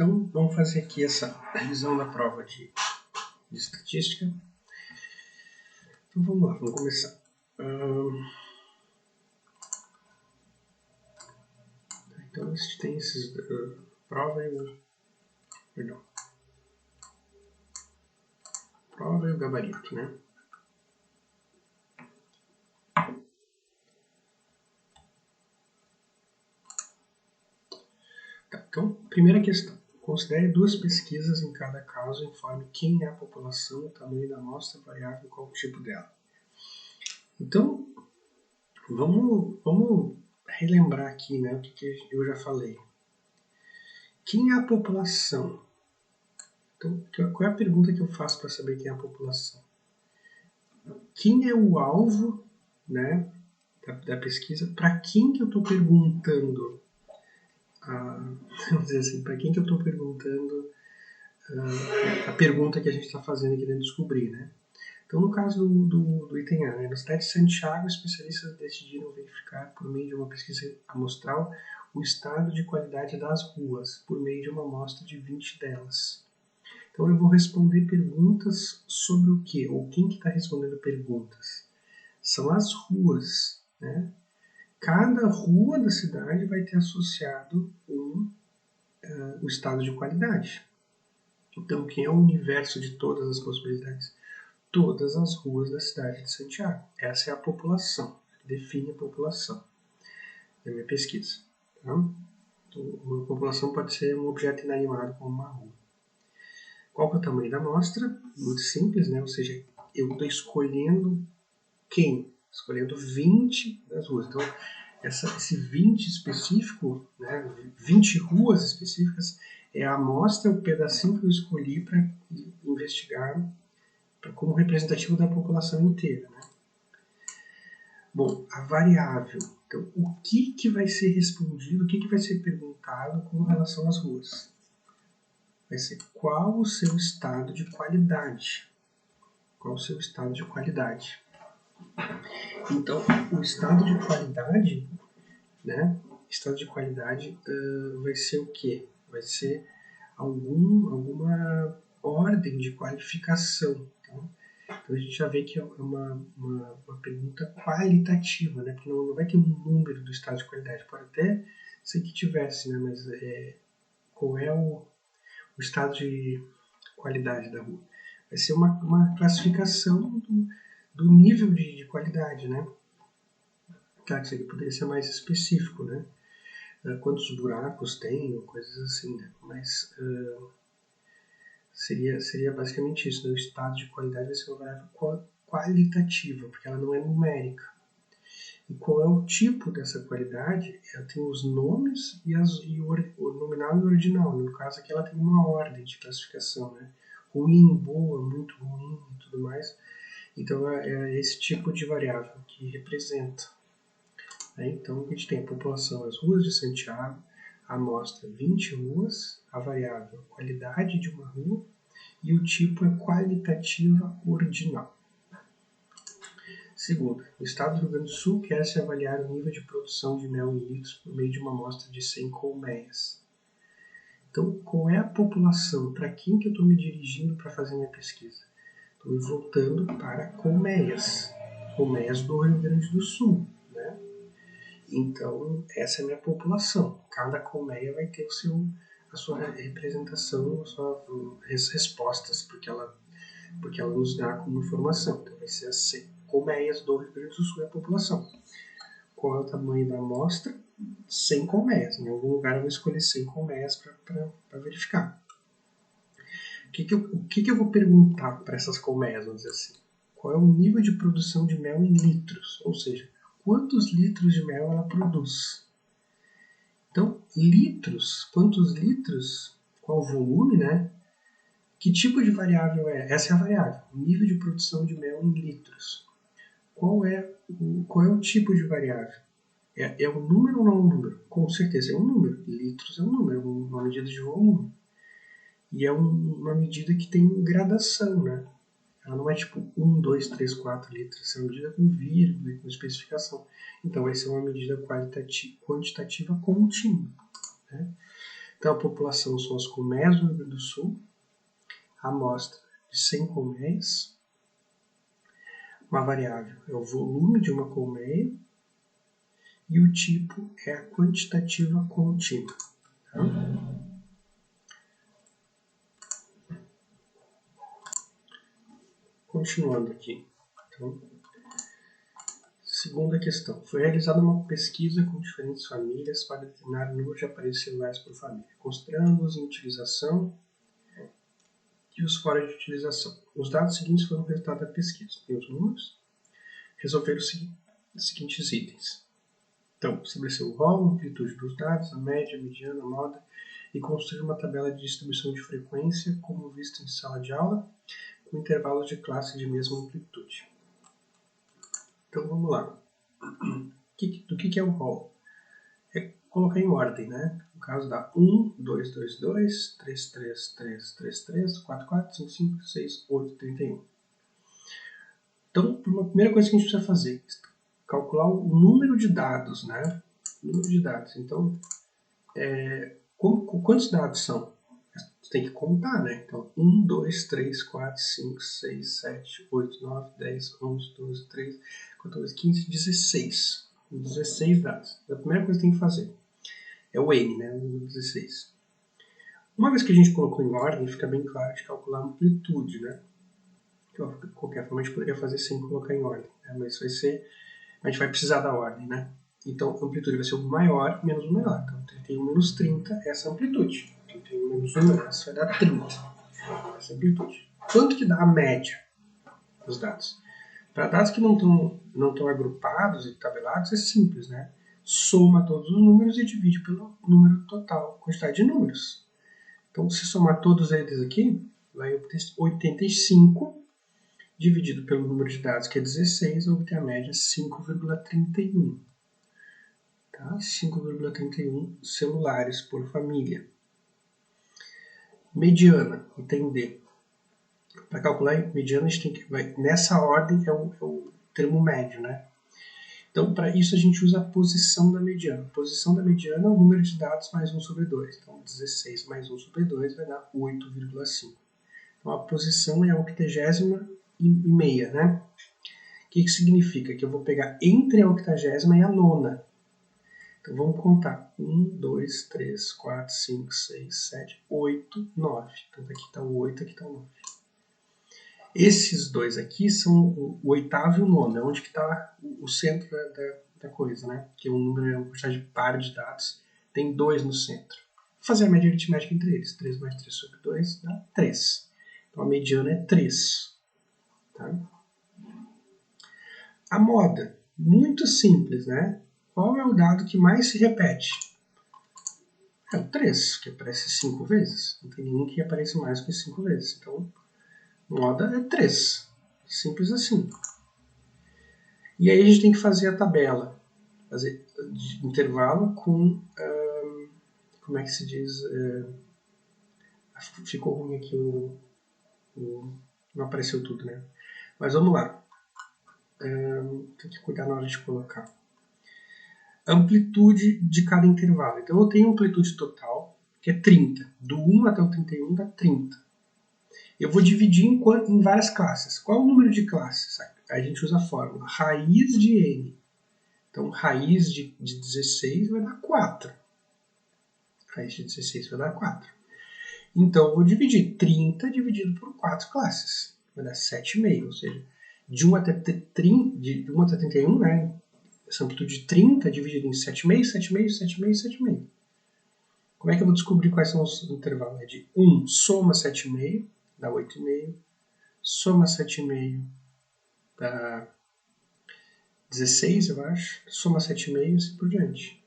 Então, vamos fazer aqui essa revisão da prova de estatística. Então, vamos lá, vamos começar. Então, a gente tem esses prova e o gabarito, né? Tá, então, primeira questão. Considere duas pesquisas em cada caso e informe quem é a população, o tamanho da amostra, a variável e qual o tipo dela. Então, vamos relembrar aqui, né, o que eu já falei. Quem é a população? Então, qual é a pergunta que eu faço para saber quem é a população? Quem é o alvo, né, da pesquisa? Para quem que eu estou perguntando? Vamos dizer assim, para quem que eu estou perguntando a pergunta que a gente está fazendo e querendo descobrir, né? Então, no caso do item A, né, na cidade de Santiago, especialistas decidiram verificar, por meio de uma pesquisa amostral, o estado de qualidade das ruas, por meio de uma amostra de 20 delas. Então, eu vou responder perguntas sobre o quê? Ou quem que está respondendo perguntas? São as ruas, né? Cada rua da cidade vai ter associado o estado de qualidade. Então, quem é o universo de todas as possibilidades? Todas as ruas da cidade de Santiago. Essa é a população, define a população da minha pesquisa. Tá? Então, a população pode ser um objeto inanimado como uma rua. Qual que é o tamanho da amostra? Muito simples, né? Ou seja, eu estou escolhendo quem? Escolhendo 20 das ruas. Então, esse 20 específico, né, 20 ruas específicas, é a amostra, o pedacinho que eu escolhi para investigar como representativo da população inteira. Né? Bom, a variável. Então, o que vai ser respondido, o que vai ser perguntado com relação às ruas? Vai ser qual o seu estado de qualidade. Qual o seu estado de qualidade? Então, o estado de qualidade, né? Estado de qualidade vai ser o quê? Vai ser alguma ordem de qualificação. Tá? Então a gente já vê que é uma pergunta qualitativa, né? Porque não vai ter um número do estado de qualidade. Pode até ser que tivesse, né? Mas qual é o estado de qualidade da rua? Vai ser uma classificação do nível de qualidade, né? Claro que isso aqui poderia ser mais específico, né? Quantos buracos tem, ou coisas assim, né? Mas seria basicamente isso, né? O estado de qualidade vai ser uma variável qualitativa, porque ela não é numérica. E qual é o tipo dessa qualidade? Ela tem os nomes e o nominal e o ordinal. No caso aqui ela tem uma ordem de classificação, né? Ruim, boa, muito ruim e tudo mais. Então é esse tipo de variável que representa. Então a gente tem a população, as ruas de Santiago, a amostra 20 ruas, a variável qualidade de uma rua e o tipo é qualitativa ordinal. Segundo, o Estado do Rio Grande do Sul quer se avaliar o nível de produção de mel em litros por meio de uma amostra de 100 colmeias. Então, qual é a população? Para quem que eu estou me dirigindo para fazer minha pesquisa? Estou voltando para colmeias do Rio Grande do Sul, né? Então, essa é a minha população. Cada colmeia vai ter a sua representação, as suas respostas, porque ela nos dá como informação. Então, vai ser as 100 colmeias do Rio Grande do Sul é a população. Qual é o tamanho da amostra? 100 colmeias. Em algum lugar eu vou escolher 100 colmeias para verificar. O que eu vou perguntar para essas colmeias, vamos dizer assim? Qual é o nível de produção de mel em litros? Ou seja, quantos litros de mel ela produz? Então, litros, quantos litros? Qual o volume, né? Que tipo de variável é? Essa é a variável, o nível de produção de mel em litros. Qual é o tipo de variável? É um número ou não é um número? Com certeza é um número. Litros é um número, uma medida de volume. E é uma medida que tem gradação, né? Ela não é tipo 1, 2, 3, 4 litros. É uma medida com vírgula, com especificação. Então vai ser uma medida quantitativa contínua. Né? Então, a população são as colmeias do Rio Grande do Sul, a amostra de 100 colmeias, uma variável é o volume de uma colmeia e o tipo é a quantitativa contínua. Tá? Continuando aqui. Então, segunda questão. Foi realizada uma pesquisa com diferentes famílias para determinar o número de aparelhos celulares por família, considerando-os em utilização e os fora de utilização. Os dados seguintes foram o resultado da pesquisa. Tem os números. Resolver os seguintes itens. Então, estabelecer o rol, a amplitude dos dados, a média, a mediana, a moda, e construir uma tabela de distribuição de frequência, como visto em sala de aula, com intervalos de classe de mesma amplitude. Então, vamos lá. Do que é o rol? É colocar em ordem, né? No caso dá 1, 2, 2, 2, 3, 3, 3, 3, 3, 4, 4, 5, 5, 6, 8, 31. Então, a primeira coisa que a gente precisa fazer é calcular o número de dados, né? Número de dados. Então, quantos dados são? Você tem que contar, né? Então, 1, 2, 3, 4, 5, 6, 7, 8, 9, 10, 11, 12, 13, 14, 15, 16. 16 dados. A primeira coisa que tem que fazer é o N, né? O número 16. Uma vez que a gente colocou em ordem, fica bem claro de calcular a amplitude, né? De qualquer forma, a gente poderia fazer sem colocar em ordem, né? Mas vai ser, a gente vai precisar da ordem, né? Então, a amplitude vai ser o maior menos o menor. Então, 31 menos 30 é essa amplitude. 31 menos 1, essa vai dar 30. Essa amplitude. Quanto que dá a média dos dados? Para dados que não estão agrupados e tabelados, é simples, né? Soma todos os números e divide pelo número total, quantidade de números. Então, se somar todos eles aqui, vai obter 85 dividido pelo número de dados, que é 16, eu obter a média 5,31. Tá? 5,31 celulares por família. Mediana, entender. Para calcular mediana, a gente tem que... nessa ordem é o termo médio, né? Então, para isso, a gente usa a posição da mediana. A posição da mediana é o número de dados mais 1 sobre 2. Então, 16 mais 1 sobre 2 vai dar 8,5. Então, a posição é a octagésima e meia, né? O que significa? Que eu vou pegar entre a octagésima e a nona. Então, vamos contar. 1, 2, 3, 4, 5, 6, 7, 8, 9. Então, aqui está o 8, aqui está o 9. Esses dois aqui são o oitavo e o nono, é onde que está o centro da coisa, né? Que é um número, uma quantidade par de dados, tem 2 no centro. Vou fazer a média aritmética entre eles. 3 mais 3 sobre 2 dá 3. Então a mediana é 3. Tá? A moda, muito simples, né? Qual é o dado que mais se repete? É o 3, que aparece 5 vezes. Não tem nenhum que apareça mais que 5 vezes. Então, moda é 3. Simples assim. E aí a gente tem que fazer a tabela. Fazer de intervalo com... como é que se diz? Ficou ruim aqui não apareceu tudo, né? Mas vamos lá. Tem que cuidar na hora de colocar. Amplitude de cada intervalo. Então eu tenho amplitude total, que é 30. Do 1 até o 31 dá 30. Eu vou dividir em várias classes. Qual é o número de classes? A gente usa a fórmula raiz de n. Então, raiz de 16 vai dar 4. Raiz de 16 vai dar 4. Então, eu vou dividir 30 dividido por 4 classes. Vai dar 7,5. Ou seja, de 1 até 31, né? Essa amplitude de 30 dividido em 7,5, 7,5, 7,5, 7,5. Como é que eu vou descobrir quais são os intervalos? É de 1 soma 7,5, dá 8,5. Soma 7,5, dá 16, eu acho. Soma 7,5 e assim por diante.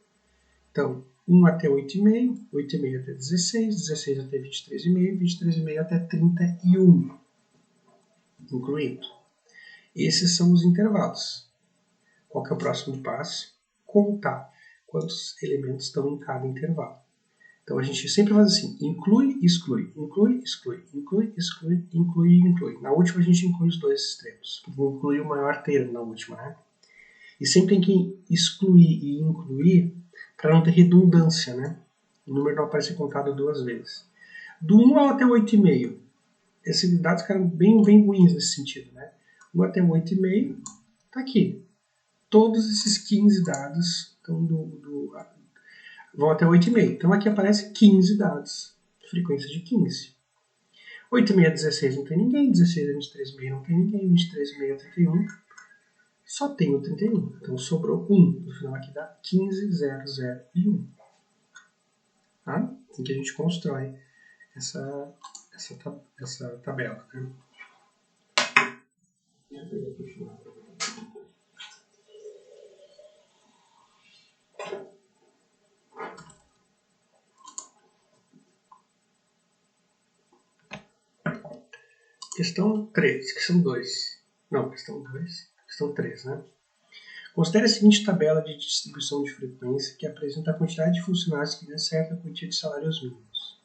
Então, 1 até 8,5, 8,5 até 16, 16 até 23,5, 23,5 até 31, incluindo. Esses são os intervalos. Qual que é o próximo passo? Contar quantos elementos estão em cada intervalo. Então a gente sempre faz assim, inclui, exclui, inclui, exclui, inclui, exclui, inclui, inclui. Na última a gente inclui os dois extremos, vou incluir o maior termo na última, né? E sempre tem que excluir e incluir para não ter redundância, né? O número não aparece contado 2 vezes. Do 1 até o 8,5. Esses dados ficaram bem ruins nesse sentido, né? 1 até o 8,5 está aqui. Todos esses 15 dados estão vão até 8,5. Então aqui aparece 15 dados. Frequência de 15. 8,5 a 16 não tem ninguém. 16 a 23,5 não tem ninguém. 23,5 a 31 só tem o 31. Então sobrou 1. No final aqui dá 15, 0, 0 e 1. Tá? Assim que a gente constrói essa tabela. Né? Questão 3, questão 2. Não, questão 2, questão 3, né? Considere a seguinte tabela de distribuição de frequência que apresenta a quantidade de funcionários que ganham certa quantia de salários mínimos.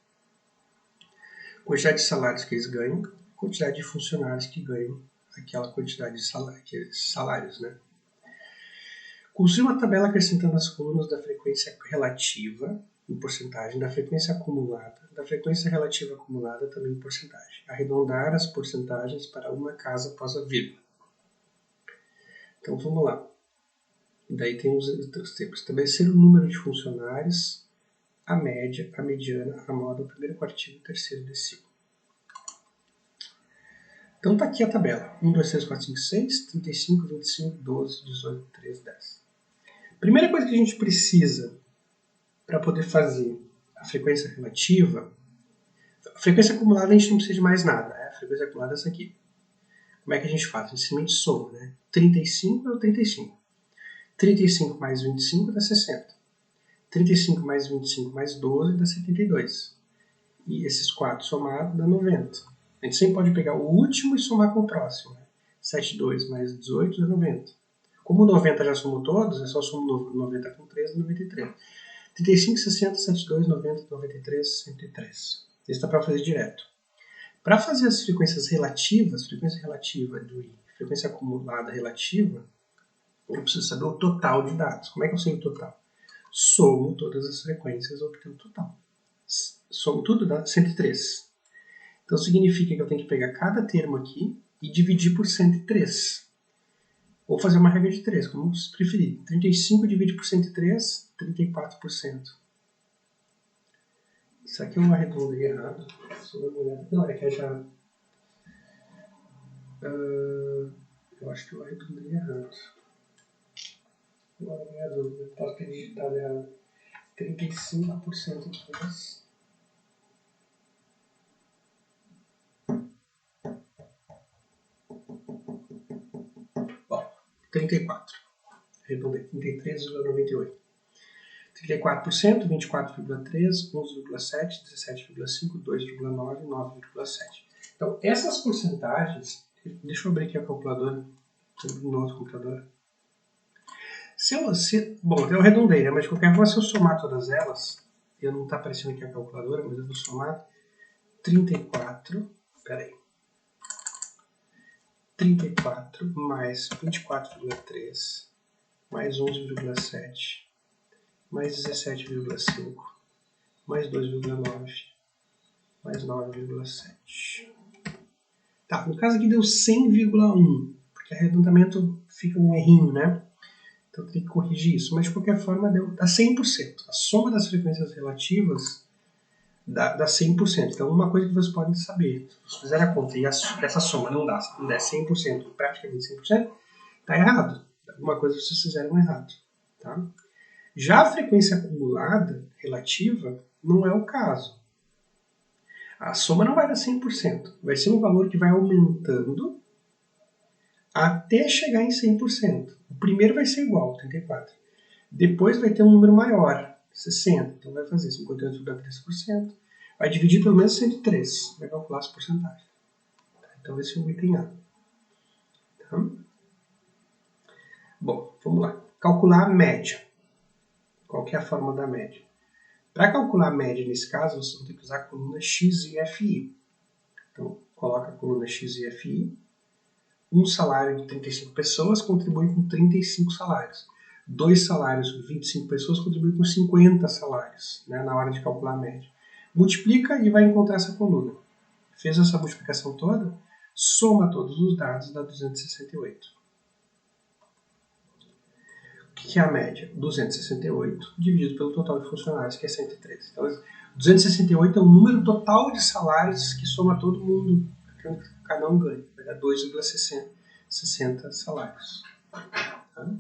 Quantidade de salários que eles ganham, quantidade de funcionários que ganham aquela quantidade de salários, né? Construa uma tabela acrescentando as colunas da frequência relativa em porcentagem, da frequência acumulada, da frequência relativa acumulada também em porcentagem. Arredondar as porcentagens para uma casa após a vírgula. Então vamos lá. Daí tem os tempos. Estabelecer o número de funcionários, a média, a mediana, a moda, o primeiro quartil, o terceiro decímal. Então tá aqui a tabela. 1, 2, 3, 4, 5, 6, 35, 25, 12, 18, 13, 10. Primeira coisa que a gente precisa para poder fazer a frequência relativa, a frequência acumulada a gente não precisa de mais nada, né? A frequência acumulada é essa aqui. Como é que a gente faz? A gente simplesmente soma, né? 35 é o 35. 35 mais 25 dá 60. 35 mais 25 mais 12 dá 72. E esses 4 somados dá 90. A gente sempre pode pegar o último e somar com o próximo. Né? 72 mais 18 dá 90. Como o 90 já somou todos, é só somar 90 com 3 dá 93. 35, 60, 72, 90, 93, 103. Isso dá para fazer direto. Para fazer as frequências relativas, frequência relativa e frequência acumulada relativa, eu preciso saber o total de dados. Como é que eu sei o total? Somo todas as frequências e obtenho o total. Somo tudo, dá 103. Então significa que eu tenho que pegar cada termo aqui e dividir por 103. Ou fazer uma regra de 3, como você preferir. 35 divide por 103, 34%. Isso aqui eu arredondei errado. Não, é que já... eu acho que eu arredondei errado. Agora minha dúvida. Posso ter digitado errado. 35% de 3. Bom, 34. Arredondei. 33,98. 34%, 24,3%, 11,7%, 17,5%, 2,9%, 9,7%. Então, essas porcentagens... Deixa eu abrir aqui a calculadora. No outro computador. Bom, eu arredondei, né? Mas de qualquer forma, se eu somar todas elas, eu não está aparecendo aqui a calculadora, mas eu vou somar 34, peraí, 34 mais 24,3 mais 11,7 mais 17,5 mais 2,9 mais 9,7. Tá, no caso aqui deu 100,1, porque arredondamento fica um errinho, né? Então tem que corrigir isso, mas de qualquer forma dá 100%. A soma das frequências relativas dá 100%. Então uma coisa que vocês podem saber, se vocês fizerem a conta e essa soma não der 100%, praticamente 100%, está errado. Alguma coisa vocês fizeram errado. Tá? Já a frequência acumulada relativa não é o caso. A soma não vai dar 100%. Vai ser um valor que vai aumentando até chegar em 100%. O primeiro vai ser igual, 34. Depois vai ter um número maior, 60. Então vai fazer 58,3%. Vai dividir pelo menos 103. Vai calcular as porcentagens. Então esse é o item A. Tá? Bom, vamos lá. Calcular a média. Qual que é a forma da média? Para calcular a média nesse caso, você vai ter que usar a coluna X e FI. Então, coloca a coluna X e FI. Um salário de 35 pessoas contribui com 35 salários. 2 salários, 25 pessoas contribuem com 50 salários, né, na hora de calcular a média. Multiplica e vai encontrar essa coluna. Fez essa multiplicação toda, soma todos os dados, dá 268. O que é a média? 268 dividido pelo total de funcionários, que é 113. Então, 268 é o número total de salários que soma todo mundo, que cada um ganha. Vai dar 2,60 salários. Tá?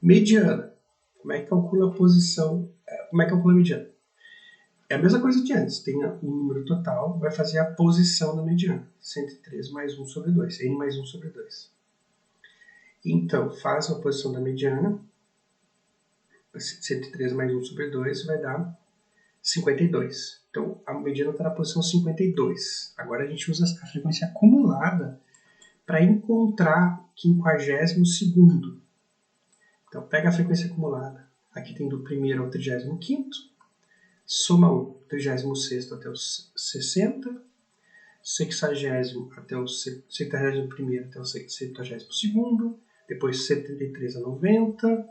Mediana. Como é que calcula a posição? Como é que calcula a mediana? É a mesma coisa de antes. Tem o número total, vai fazer a posição da mediana. 103 mais 1 sobre 2. N mais 1 sobre 2. Então, faz a posição da mediana. 103 mais 1 sobre 2 vai dar 52. Então, a mediana está na posição 52. Agora a gente usa a frequência acumulada para encontrar o 52º. Então, pega a frequência acumulada. Aqui tem do primeiro ao 35º. Soma 1, 36º até o 60. 60º até o 71º até o 72º. Depois 73 a 90.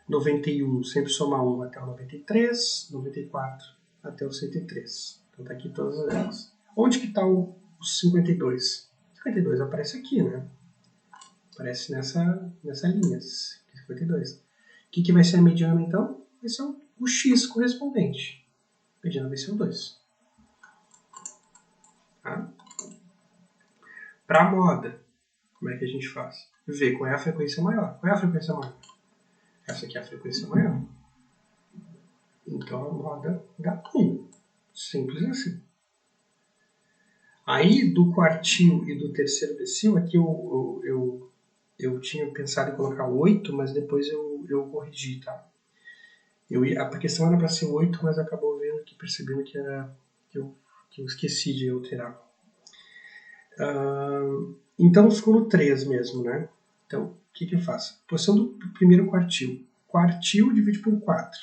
91, sempre soma 1 até o 93. 94 até o 103. Então, está aqui todas elas. Onde que está o 52? 52 aparece aqui, né? Aparece nessa linha, 52. O que vai ser a mediana, então? Vai ser o x correspondente. A mediana vai ser o 2. Tá? Para a moda, como é que a gente faz? Ver qual é a frequência maior. Qual é a frequência maior? Essa aqui é a frequência maior. Então a moda dá 1. Simples assim. Aí, do quartil e do terceiro decil, aqui eu tinha pensado em colocar 8, mas depois eu corrigi, tá? A questão era para ser 8, mas acabou percebendo que eu esqueci de alterar. Então ficou no 3 mesmo, né? Então, o que eu faço? Posição do primeiro quartil. Quartil divide por 4.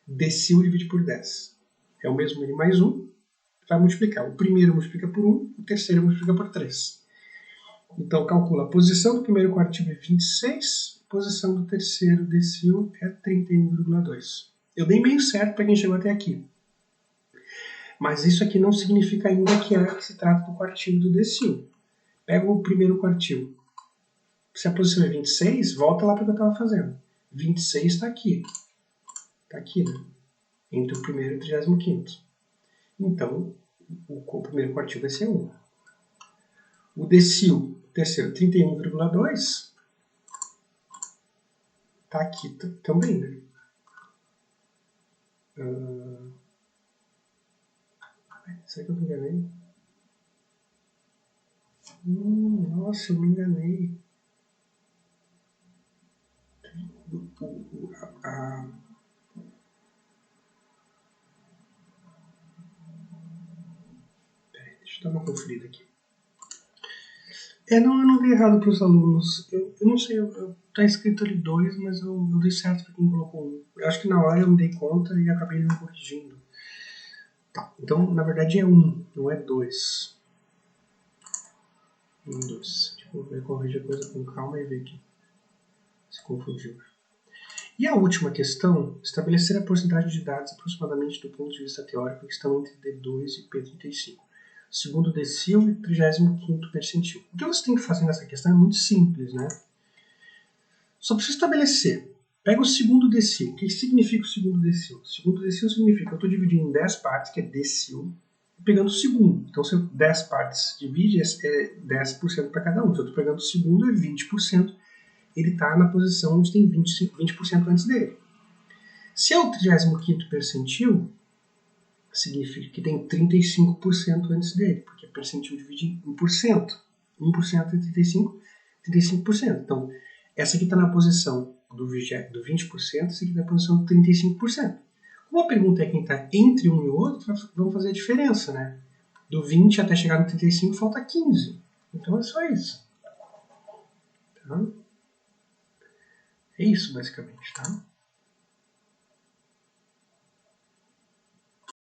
Decil divide por 10. É o mesmo N mais 1. Vai multiplicar. O primeiro multiplica por 1, o terceiro multiplica por 3. Então, calcula a posição do primeiro quartil é 26, a posição do terceiro decil é 31,2. Eu dei meio certo para quem chegou até aqui. Mas isso aqui não significa ainda que se trata do quartil e do decil. Pega o primeiro quartil. Se a posição é 26, volta lá para o que eu estava fazendo. 26 está aqui. Está aqui, né? Entre o primeiro e o 35º. Então, o primeiro quartil vai ser 1. O decil, terceiro, 31,2, está aqui também, né? Será que eu me enganei? Nossa, eu me enganei. Peraí, deixa eu dar uma conferida aqui. Não, eu não dei errado para os alunos. Eu não sei, tá escrito ali 2, mas eu dei certo para quem colocou 1. Eu acho que na hora eu me dei conta e acabei não corrigindo. Tá, então na verdade é 1, não é 2. 2. Deixa eu corrigir a coisa com calma e ver aqui. Se confundiu. E a última questão, estabelecer a porcentagem de dados aproximadamente do ponto de vista teórico que estão entre D2 e P35. Segundo decil e 35º percentil. O que você tem que fazer nessa questão é muito simples, né? Só precisa estabelecer. Pega o segundo decil. O que significa o segundo decil? O segundo decil significa que eu estou dividindo em 10 partes, que é decil, e pegando o segundo. Então, se eu 10 partes divide, é 10% para cada um. Se eu estou pegando o segundo, é 20%. Ele está na posição onde tem 20% antes dele. Se é o 35º percentil, significa que tem 35% antes dele, porque percentil divide em 1%. 1% é 35%. Então, essa aqui está na posição do 20%, essa aqui está na posição do 35%. Como a pergunta é quem está entre um e o outro, vamos fazer a diferença, né? Do 20 até chegar no 35 falta 15. Então é só isso. Tá? É isso, basicamente, tá?